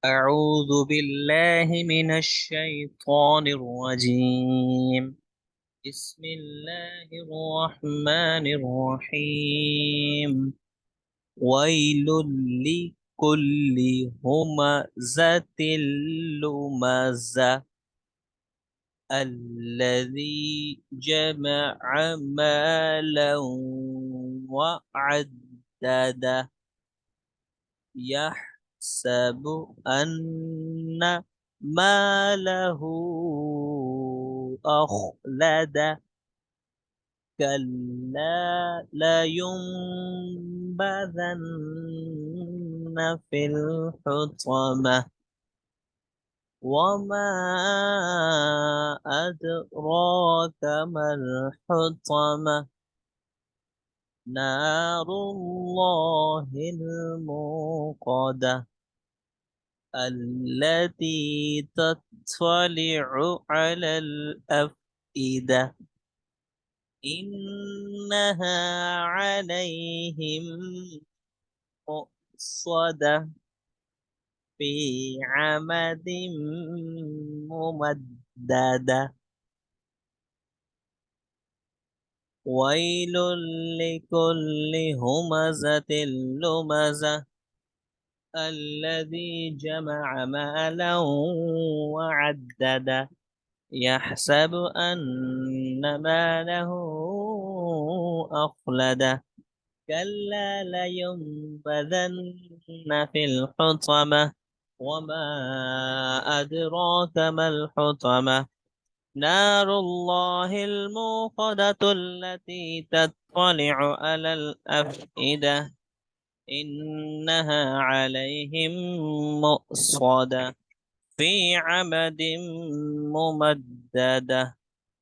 أعوذ بالله من الشيطان الرجيم. بسم الله الرحمن الرحيم. ويل لكل همزة لمزة الذي جمع مالا وعدده يحسب أن ماله أخلده كلا لينبذن في الحطمة وما أدراك ما الحطمة نار الله الموقدة التي تطلع على الأفئدة إنها عليهم مؤصدة في عمد ممددة ويل لكل همزة لمزة الذي جمع مالا وعدده يحسب أن ماله أخلده كلا لينبذن في الحطمة وما أدراك ما الحطمة نار الله الموقدة التي تطلع على الأفئدة إنها عليهم مؤصدة في عمد ممددة